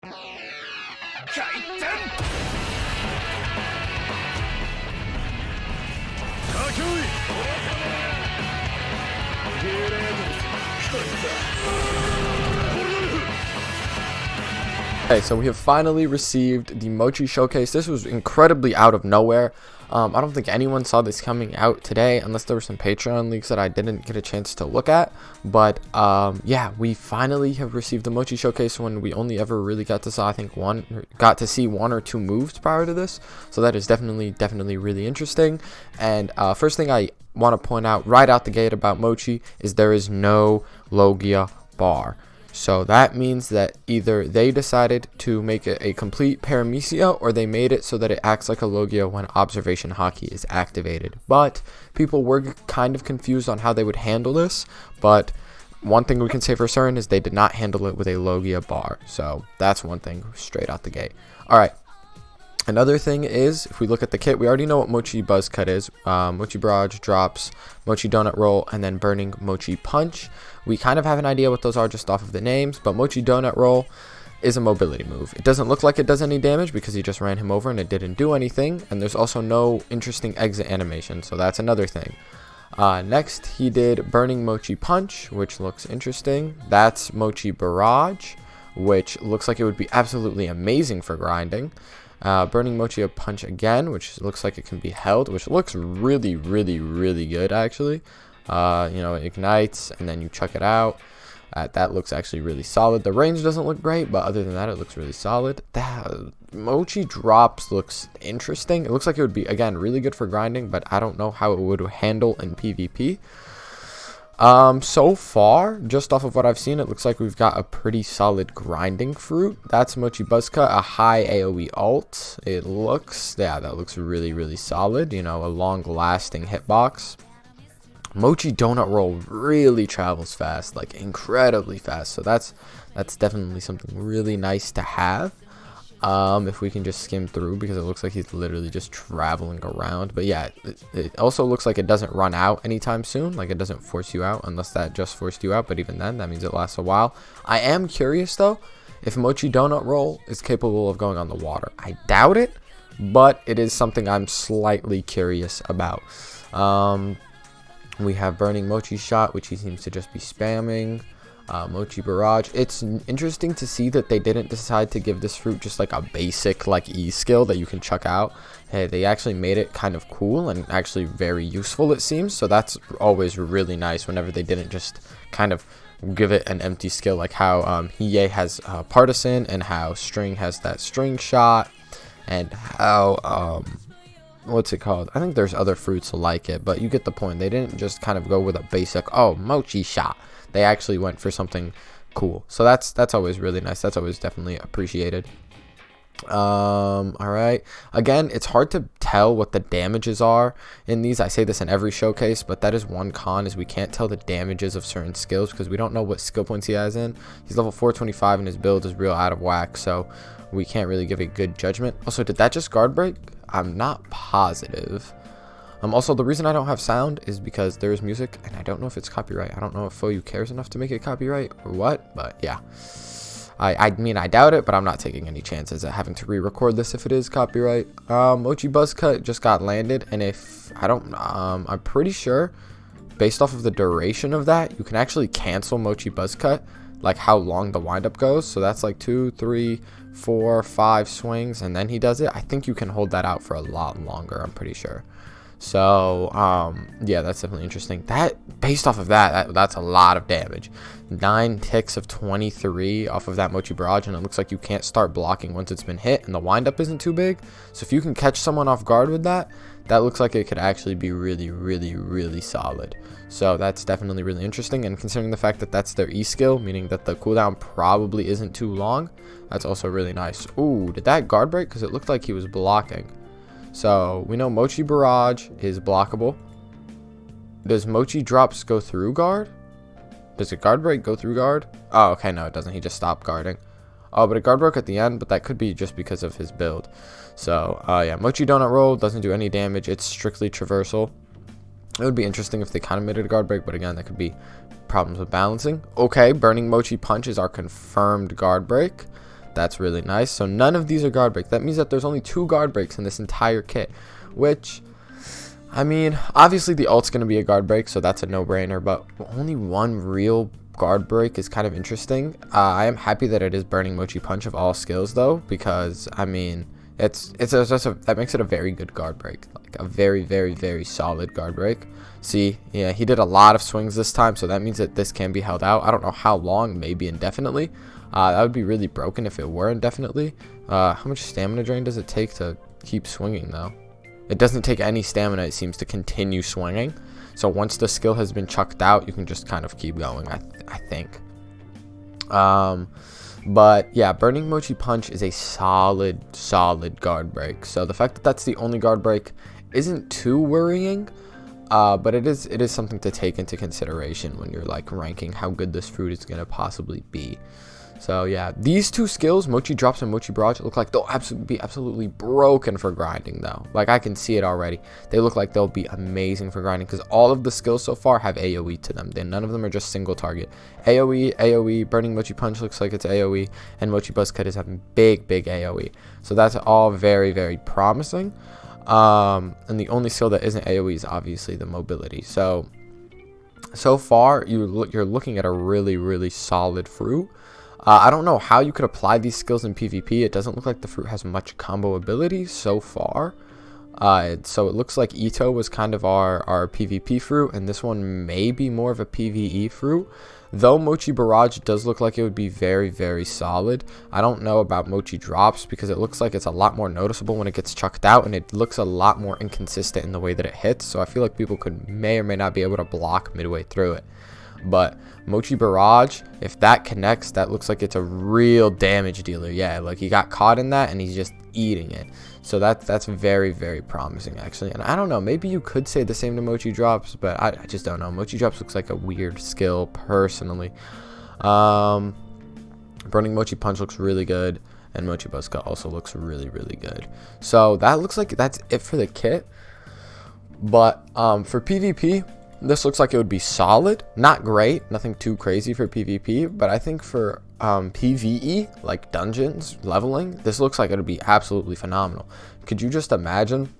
Okay, so we have finally received the Mochi Showcase. This was incredibly out of nowhere. I don't think anyone saw this coming out today, unless there were some Patreon leaks that I didn't get a chance to look at. But yeah, we finally have received the Mochi Showcase when we only ever really got to see, I think, one or two moves prior to this. So that is definitely really interesting. And first thing I want to point out right out the gate about Mochi is there is no Logia bar. So that means that either they decided to make it a complete paramecia, or they made it so that it acts like a Logia when observation hockey is activated. But people were kind of confused on how they would handle this. But one thing we can say for certain is they did not handle it with a Logia bar. So that's one thing straight out the gate. Alright. Another thing is, if we look at the kit, we already know what Mochi Buzz Cut is. Mochi Barrage drops Mochi Donut Roll and then Burning Mochi Punch. We kind of have an idea what those are just off of the names, but Mochi Donut Roll is a mobility move. It doesn't look like it does any damage because he just ran him over and it didn't do anything. And there's also no interesting exit animation, so that's another thing. Next, he did Burning Mochi Punch, which looks interesting. That's Mochi Barrage, which looks like it would be absolutely amazing for grinding. Burning Mochi Punch again, which looks like it can be held, which looks really good actually. It ignites and then you chuck it out. That looks actually really solid. The range doesn't look great, but other than that, it looks really solid. Mochi Drops looks interesting. It looks like it would be, again, really good for grinding, but I don't know how it would handle in PvP. So far, just off of what I've seen, it looks like we've got a pretty solid grinding fruit. That's Mochi Buzz Cut, a high AoE ult. It looks, yeah, that looks really solid. You know, a long-lasting hitbox. Mochi Donut Roll really travels fast, like incredibly fast. So that's definitely something really nice to have. If we can just skim through, because it looks like he's literally just traveling around. But yeah, it also looks like it doesn't run out anytime soon. Like it doesn't force you out, unless that just forced you out. But even then, that means it lasts a while. I am curious though, if Mochi Donut Roll is capable of going on the water. I doubt it, but it is something I'm slightly curious about. We have Burning Mochi Shot, which he seems to just be spamming. Mochi Barrage. It's interesting to see that they didn't decide to give this fruit just like a basic like E skill that you can chuck out. Hey, they actually made it kind of cool and actually very useful, it seems. So that's always really nice whenever they didn't just kind of give it an empty skill, like how Hiei has Partisan, and how String has that String Shot, and how what's it called? I think there's other fruits like it, but you get the point. They didn't just kind of go with a basic, oh, Mochi Shot. They actually went for something cool. So that's always really nice. That's always definitely appreciated. All right. Again, it's hard to tell what the damages are in these. I say this in every showcase, but that is one con, is we can't tell the damages of certain skills because we don't know what skill points he has in. He's level 425 and his build is real out of whack, so we can't really give a good judgment. Also, did that just guard break? I'm not positive. Also, the reason I don't have sound is because there is music, and I don't know if it's copyright. I don't know if FOU cares enough to make it copyright or what, but yeah. I mean, I doubt it, but I'm not taking any chances at having to re-record this if it is copyright. Mochi Buzz Cut just got landed, and if I don't, I'm pretty sure, based off of the duration of that, you can actually cancel Mochi Buzz Cut, like how long the windup goes. So that's like 2, 3, 4, 5 swings, and then he does it. I think you can hold that out for a lot longer, I'm pretty sure. So yeah, that's definitely interesting. That, based off of that's a lot of damage. 9 ticks of 23 off of that Mochi Barrage, and it looks like you can't start blocking once it's been hit, and the windup isn't too big. So if you can catch someone off guard with that, that looks like it could actually be really solid. So that's definitely really interesting, and considering the fact that that's their E skill, meaning that the cooldown probably isn't too long, that's also really nice. Ooh, did that guard break? Because it looked like he was blocking. So we know Mochi Barrage is blockable. Does Mochi Drops go through guard? Does a guard break go through guard? Oh, okay, no, it doesn't. He just stopped guarding. Oh, but a guard broke at the end, but that could be just because of his build. So, yeah, Mochi Donut Roll doesn't do any damage. It's strictly traversal. It would be interesting if they kind of made it a guard break, but again, that could be problems with balancing. Okay, Burning Mochi Punch is our confirmed guard break. That's really nice. So none of these are guard break. That means that there's only 2 guard breaks in this entire kit, which, I mean, obviously the ult's going to be a guard break, so that's a no-brainer, but only 1 real guard break is kind of interesting. I am happy that it is Burning Mochi Punch of all skills, though, because, I mean, that makes it a very good guard break, like a very, very, very solid guard break. See, yeah, he did a lot of swings this time, so that means that this can be held out. I don't know how long, maybe indefinitely. That would be really broken if it were indefinitely. How much stamina drain does it take to keep swinging, though? It doesn't take any stamina, it seems, to continue swinging. So once the skill has been chucked out, you can just kind of keep going, I think. But yeah, Burning Mochi Punch is a solid guard break. So the fact that that's the only guard break isn't too worrying, but it is something to take into consideration when you're like ranking how good this fruit is gonna possibly be. So yeah, these 2 skills, Mochi Drops and Mochi Barrage, look like they'll be absolutely broken for grinding, though. Like, I can see it already. They look like they'll be amazing for grinding, because all of the skills so far have AoE to them. None of them are just single target. AoE, Burning Mochi Punch looks like it's AoE, and Mochi Buzz Cut is having big AoE. So that's all very, very promising. And the only skill that isn't AoE is obviously the mobility. So far, you're looking at a really solid fruit. I don't know how you could apply these skills in PvP. It doesn't look like the fruit has much combo ability so far. So it looks like Ito was kind of our PvP fruit, and this one may be more of a PvE fruit. Though Mochi Barrage does look like it would be very solid. I don't know about Mochi Drops, because it looks like it's a lot more noticeable when it gets chucked out, and it looks a lot more inconsistent in the way that it hits. So I feel like people may or may not be able to block midway through it. But Mochi Barrage, if that connects, that looks like it's a real damage dealer. Yeah, like he got caught in that and he's just eating it. So that's very promising, actually. And I don't know, maybe you could say the same to Mochi Drops, but I just don't know. Mochi Drops looks like a weird skill personally. Burning Mochi Punch looks really good, and Mochi Buzz Cut also looks really good. So that looks like that's it for the kit. But for PvP, this looks like it would be solid, not great, nothing too crazy for PvP, but I think for PvE, like dungeons, leveling, this looks like it would be absolutely phenomenal. Could you just imagine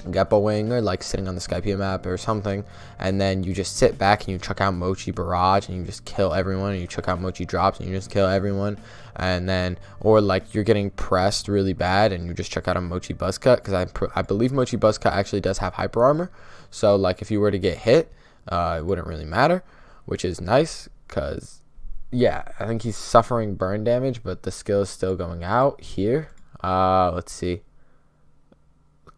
Gepoing or like sitting on the Skype map or something, and then you just sit back and you chuck out Mochi Barrage and you just kill everyone, and you chuck out Mochi Drops and you just kill everyone, and then, or like you're getting pressed really bad and you just chuck out a Mochi Buzz Cut, because I believe Mochi Buzz Cut actually does have hyper armor, so like if you were to get hit, it wouldn't really matter, which is nice, because yeah, I think he's suffering burn damage, but the skill is still going out here. Let's see.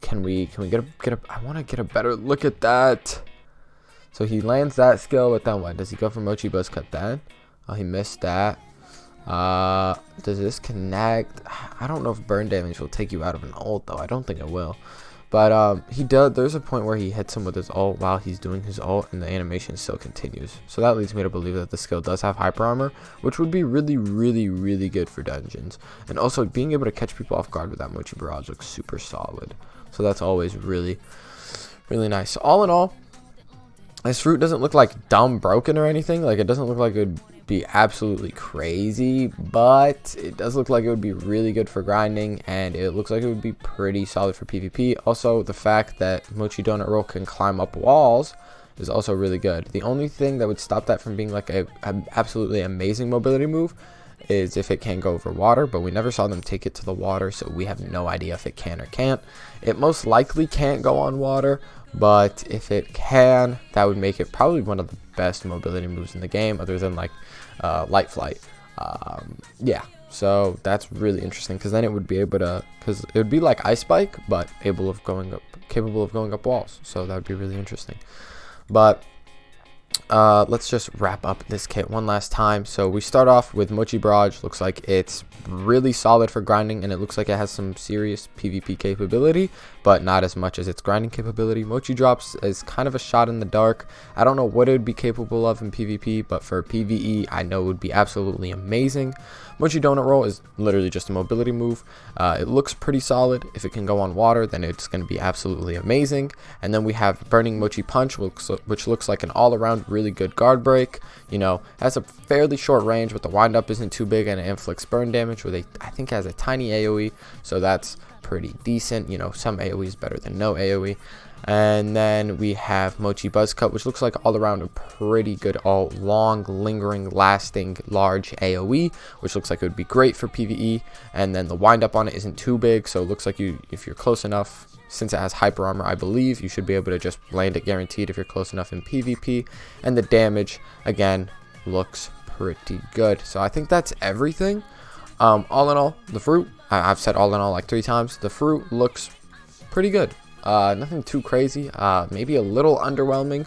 Can we get a I want to get a better look at that. So he lands that skill, but then what? Does he go for Mochi Buzz Cut then? Oh, he missed that. Does this connect? I don't know if burn damage will take you out of an ult, though. I don't think it will. But he does. There's a point where he hits him with his ult while he's doing his ult, and the animation still continues. So that leads me to believe that the skill does have hyper armor, which would be really good for dungeons. And also, being able to catch people off guard with that Mochi Barrage looks super solid. So that's always really nice. So all in all, this fruit doesn't look like dumb broken or anything. Like, it doesn't look like it would be absolutely crazy, but it does look like it would be really good for grinding, and it looks like it would be pretty solid for PvP. Also, the fact that Mochi Donut Roll can climb up walls is also really good. The only thing that would stop that from being like a absolutely amazing mobility move is if it can't go over water, but we never saw them take it to the water, so we have no idea if it can or can't. It most likely can't go on water, but if it can, that would make it probably one of the best mobility moves in the game, other than like Light Flight. Yeah, so that's really interesting, because then it would be able to, because it would be like Ice Spike, but capable of going up walls. So that would be really interesting. But let's just wrap up this kit one last time. So we start off with Mochi Barrage. Looks like it's really solid for grinding, and it looks like it has some serious PvP capability, but not as much as its grinding capability. Mochi Drops is kind of a shot in the dark. I don't know what it would be capable of in PvP, but for PvE, I know it would be absolutely amazing. Mochi Donut Roll is literally just a mobility move. It looks pretty solid. If it can go on water, then it's going to be absolutely amazing. And then we have Burning Mochi Punch, which looks like an all-around around, really good guard break. You know, has a fairly short range, but the windup isn't too big, and it inflicts burn damage with I think has a tiny AoE, so that's pretty decent. You know, some AoE is better than no AoE. And then we have Mochi Buzz Cut, which looks like all around a pretty good, all long, lingering, lasting, large AoE, which looks like it would be great for PvE. And then the windup on it isn't too big, so it looks like if you're close enough, since it has hyper armor, I believe you should be able to just land it guaranteed if you're close enough in PvP. And the damage, again, looks pretty good. So I think that's everything. All in all, the fruit, I've said all in all like 3 times, the fruit looks pretty good. Nothing too crazy, maybe a little underwhelming.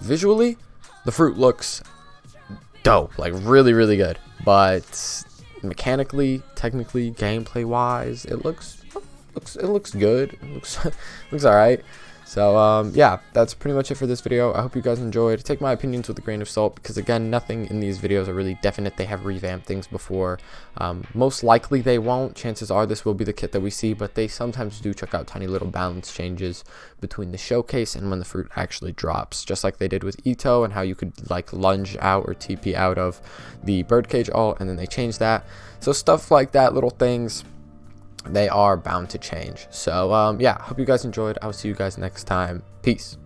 Visually, the fruit looks dope, like really, really good. But mechanically, technically, gameplay wise, it looks good. It looks all right. So yeah, that's pretty much it for this video. I hope you guys enjoyed. Take my opinions with a grain of salt, because again, nothing in these videos are really definite. They have revamped things before. Most likely they won't. Chances are this will be the kit that we see, but they sometimes do check out tiny little balance changes between the showcase and when the fruit actually drops, just like they did with Ito and how you could like lunge out or TP out of the birdcage ult, and then they changed that. So stuff like that, little things, they are bound to change. So yeah, hope you guys enjoyed. I'll see you guys next time. Peace.